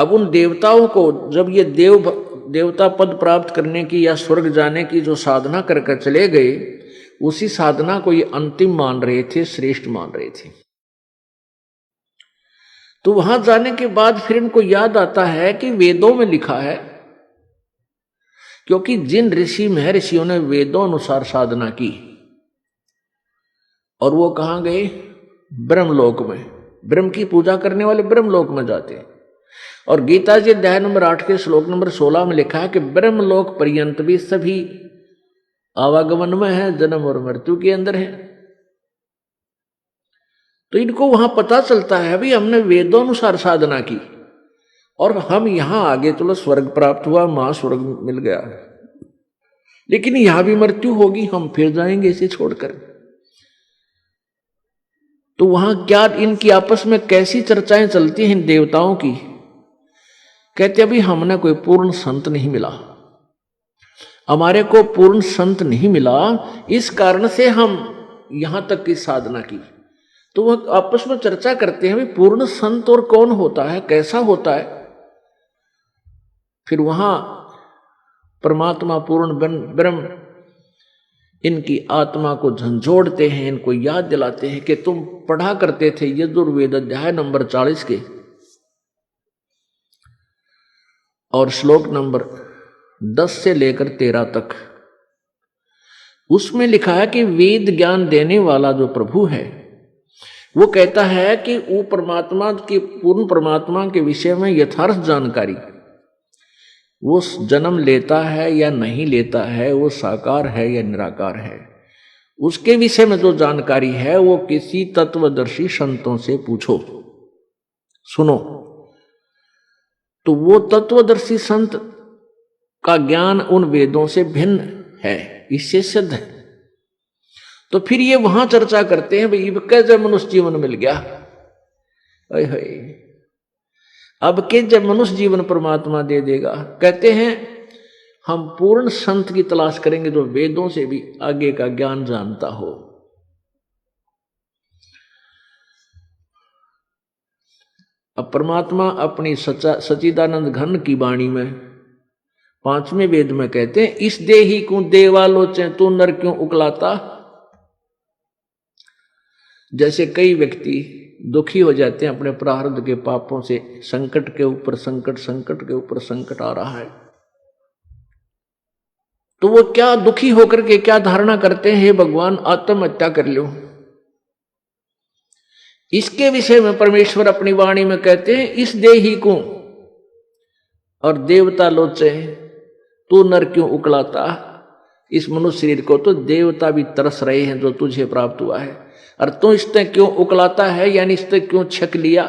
अब उन देवताओं को जब ये देवता पद प्राप्त करने की या स्वर्ग जाने की जो साधना करके चले गए, उसी साधना को ये अंतिम मान रहे थे, श्रेष्ठ मान रहे थे। तो वहां जाने के बाद फिर इनको याद आता है कि वेदों में लिखा है, क्योंकि जिन ऋषि महर्षियों ने वेदों अनुसार साधना की और वो कहां गए, ब्रह्मलोक में, ब्रह्म की पूजा करने वाले ब्रह्मलोक में जाते हैं। और गीता जी अध्याय नंबर 8 के श्लोक नंबर 16 में लिखा है कि ब्रह्मलोक पर्यंत भी सभी आवागमन में है, जन्म और मृत्यु के अंदर है। तो इनको वहां पता चलता है भाई हमने वेदों अनुसार साधना की और हम यहां आगे चलो स्वर्ग प्राप्त हुआ, महास्वर्ग मिल गया, लेकिन यहां भी मृत्यु होगी, हम फिर जाएंगे इसे छोड़कर। तो वहां क्या इनकी आपस में कैसी चर्चाएं चलती हैं इन देवताओं की। कहते अभी हमने कोई पूर्ण संत नहीं मिला, हमारे को पूर्ण संत नहीं मिला, इस कारण से हम यहां तक की साधना की। तो वह आपस में चर्चा करते हैं भाई पूर्ण संत और कौन होता है, कैसा होता है। फिर वहां परमात्मा पूर्ण ब्रह्म इनकी आत्मा को झंझोड़ते हैं, इनको याद दिलाते हैं कि तुम पढ़ा करते थे यजुर्वेद अध्याय नंबर 40 के और श्लोक नंबर 10 से लेकर 13 तक। उसमें लिखा है कि वेद ज्ञान देने वाला जो प्रभु है वो कहता है कि वो परमात्मा की, पूर्ण परमात्मा के विषय में यथार्थ जानकारी, वो जन्म लेता है या नहीं लेता है, वो साकार है या निराकार है, उसके विषय में जो जानकारी है वो किसी तत्वदर्शी संतों से पूछो। सुनो, तो वो तत्वदर्शी संत का ज्ञान उन वेदों से भिन्न है, इससे सिद्ध है। तो फिर ये वहां चर्चा करते हैं भाई कैसे मनुष्य जीवन मिल गया, अब के जब मनुष्य जीवन परमात्मा दे देगा। कहते हैं हम पूर्ण संत की तलाश करेंगे जो वेदों से भी आगे का ज्ञान जानता हो। अब परमात्मा अपनी सच्चिदानंद घन की वाणी में 5वें वेद में कहते हैं इस देही को देवालोचे तू नर क्यों उकलाता। जैसे कई व्यक्ति दुखी हो जाते हैं अपने प्रारब्ध के पापों से, संकट के ऊपर संकट, संकट के ऊपर संकट आ रहा है, तो वो क्या दुखी होकर के क्या धारणा करते हैं, हे भगवान आत्महत्या कर लो। इसके विषय में परमेश्वर अपनी वाणी में कहते हैं इस देही को और देवता लोचे तू नर क्यों उकलाता। इस मनुष्य शरीर को तो देवता भी तरस रहे हैं जो तुझे प्राप्त हुआ है, और तू इसने क्यों उकलाता है, यानी इसने क्यों छक लिया।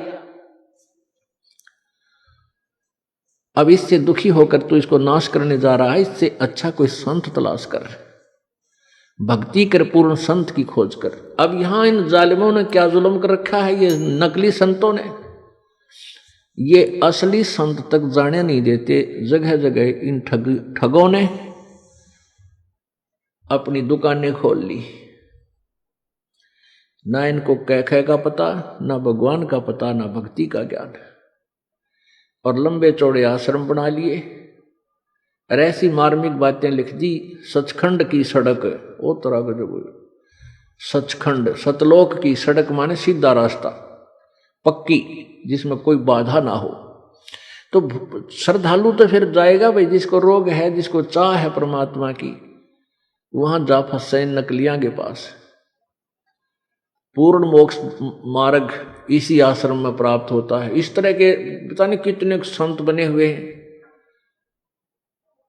अब इससे दुखी होकर तू इसको नाश करने जा रहा है, इससे अच्छा कोई संत तलाश कर, भक्ति कर, पूर्ण संत की खोज कर। अब यहां इन जालिमों ने क्या जुल्म कर रखा है, ये नकली संतों ने, ये असली संत तक जाने नहीं देते। जगह जगह इन ठगों ने अपनी दुकानें खोल ली, ना इनको कैखे का पता, ना भगवान का पता, ना भक्ति का ज्ञान, और लंबे चौड़े आश्रम बना लिए और ऐसी मार्मिक बातें लिख दी। सचखंड की सड़क, ओ तरह का जो सचखंड, सतलोक की सड़क माने सीधा रास्ता, पक्की, जिसमें कोई बाधा ना हो। तो श्रद्धालु तो फिर जाएगा भाई, जिसको रोग है, जिसको चाह है परमात्मा की, वहां जा फंसे नकलियां के पास। पूर्ण मोक्ष मार्ग इसी आश्रम में प्राप्त होता है। इस तरह के पता नहीं कितने संत बने हुए हैं।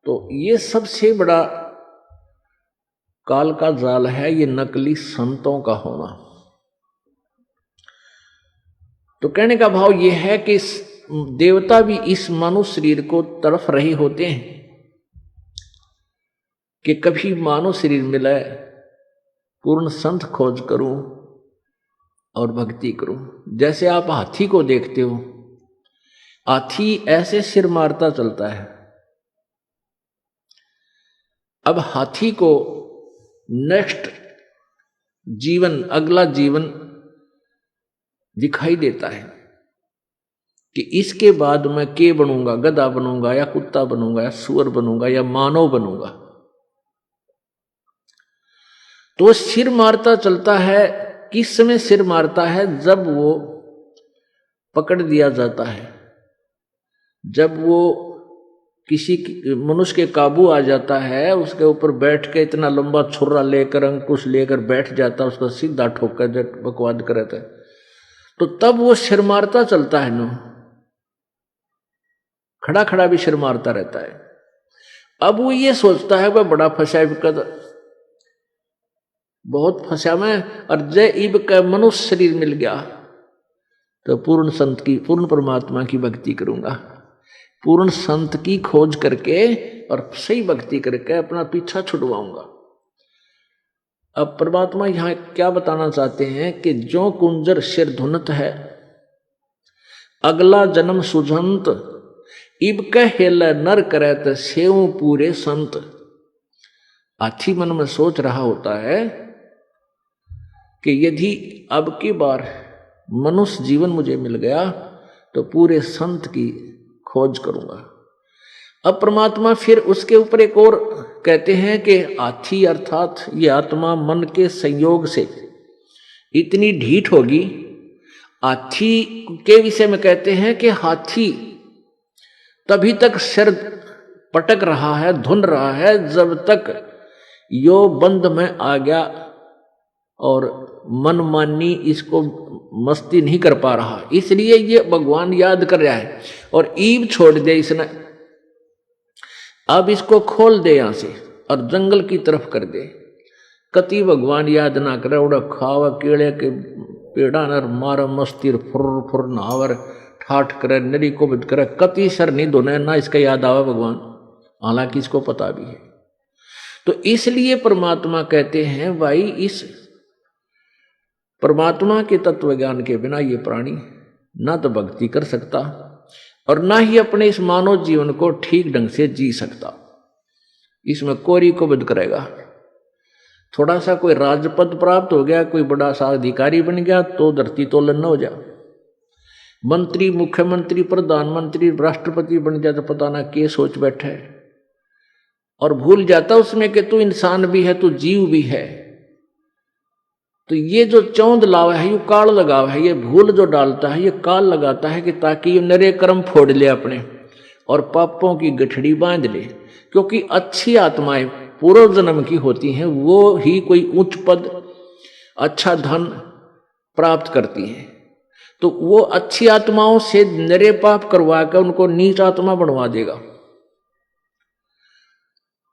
तो ये सबसे बड़ा काल का जाल है, ये नकली संतों का होना। तो कहने का भाव ये है कि देवता भी इस मानव शरीर को तड़फ रहे होते हैं कि कभी मानव शरीर मिले, पूर्ण संत खोज करूं और भक्ति करूं। जैसे आप हाथी को देखते हो, हाथी ऐसे सिर मारता चलता है। अब हाथी को नेक्स्ट जीवन, अगला जीवन दिखाई देता है, कि इसके बाद मैं के बनूंगा, गधा बनूंगा या कुत्ता बनूंगा या सुअर बनूंगा या मानव बनूंगा। तो सिर मारता चलता है। किस समय सिर मारता है? जब वो पकड़ दिया जाता है, जब वो किसी मनुष्य के काबू आ जाता है, उसके ऊपर बैठ के इतना लंबा छुरा लेकर अंकुश लेकर बैठ जाता है, उसका सीधा ठोकर बकवाद करता है, तो तब वो सिर मारता चलता है नो, खड़ा खड़ा भी सिर मारता रहता है। अब वो ये सोचता है वह बड़ा फंसा है, बहुत फंसा मैं, और जय इब का मनुष्य शरीर मिल गया तो पूर्ण संत की, पूर्ण परमात्मा की भक्ति करूंगा, पूर्ण संत की खोज करके और सही भक्ति करके अपना पीछा छुड़वाऊंगा। अब परमात्मा यहां क्या बताना चाहते हैं कि जो कुंजर सिर धुनत है, अगला जन्म सुझंत, इब कहेल नर करत सेव पूरे संत। हाथी मन में सोच रहा होता है कि यदि अब की बार मनुष्य जीवन मुझे मिल गया तो पूरे संत की खोज करूंगा। अब परमात्मा फिर उसके ऊपर एक और कहते हैं कि हाथी अर्थात ये आत्मा मन के संयोग से इतनी ढीठ होगी। हाथी के विषय में कहते हैं कि हाथी तभी तक सिर पटक रहा है, धुन रहा है, जब तक यो बंद में आ गया और मनमानी इसको मस्ती नहीं कर पा रहा, इसलिए ये भगवान याद कर रहा है और ईब छोड़ दे इसने। अब इसको खोल दे यहां से और जंगल की तरफ कर दे। कति भगवान याद ना करे, उड़ा खावा केड़े के पेड़ा नर मार मस्ती फुर फुर नहावर ठाठ करे, नरी को बिद करे, कति सर नहीं धोने ना इसका याद आवा भगवान, हालांकि इसको पता भी है। तो इसलिए परमात्मा कहते हैं भाई इस परमात्मा के तत्व ज्ञान के बिना ये प्राणी ना तो भक्ति कर सकता और ना ही अपने इस मानव जीवन को ठीक ढंग से जी सकता। इसमें कोरी को बद करेगा। थोड़ा सा कोई राजपद प्राप्त हो गया, कोई बड़ा सा अधिकारी बन गया तो धरती तोलन न हो जा, मंत्री मुख्यमंत्री प्रधानमंत्री राष्ट्रपति बन गया तो पता ना क्या सोच बैठा है और भूल जाता उसमें कि तू इंसान भी है, तू जीव भी है। तो ये जो चौंध लावा है, ये काल लगावा है, ये भूल जो डालता है, ये काल लगाता है कि ताकि ये नरे कर्म फोड़ ले अपने और पापों की गठड़ी बांध ले। क्योंकि अच्छी आत्माएं पूर्व जन्म की होती हैं, वो ही कोई उच्च पद अच्छा धन प्राप्त करती हैं। तो वो अच्छी आत्माओं से नरे पाप करवा कर उनको नीच आत्मा बनवा देगा।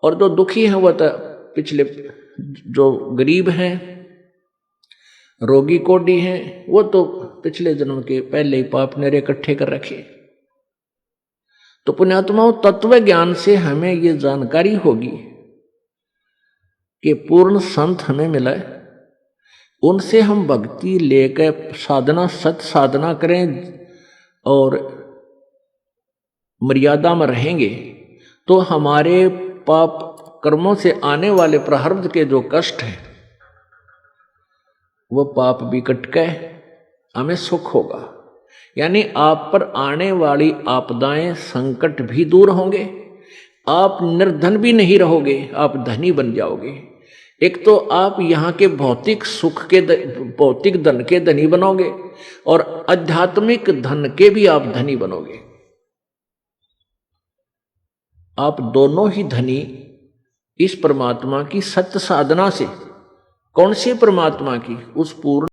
और जो दुखी हैं वह तो पिछले, जो गरीब हैं, रोगी कोडी हैं, वो तो पिछले जन्म के पहले ही पाप नरे इकट्ठे कर रखे। तो पुण्यात्माओं, तत्व ज्ञान से हमें ये जानकारी होगी कि पूर्ण संत हमें मिला है, उनसे हम भक्ति लेकर साधना, सत साधना करें और मर्यादा में रहेंगे तो हमारे पाप कर्मों से आने वाले प्रारब्ध के जो कष्ट हैं वो पाप भी कट के हमें सुख होगा। यानी आप पर आने वाली आपदाएं संकट भी दूर होंगे, आप निर्धन भी नहीं रहोगे, आप धनी बन जाओगे। एक तो आप यहाँ के भौतिक सुख के, भौतिक धन के धनी बनोगे और आध्यात्मिक धन के भी आप धनी बनोगे। आप दोनों ही धनी इस परमात्मा की सत्य साधना से। कौन सी परमात्मा की? उस पूर्ण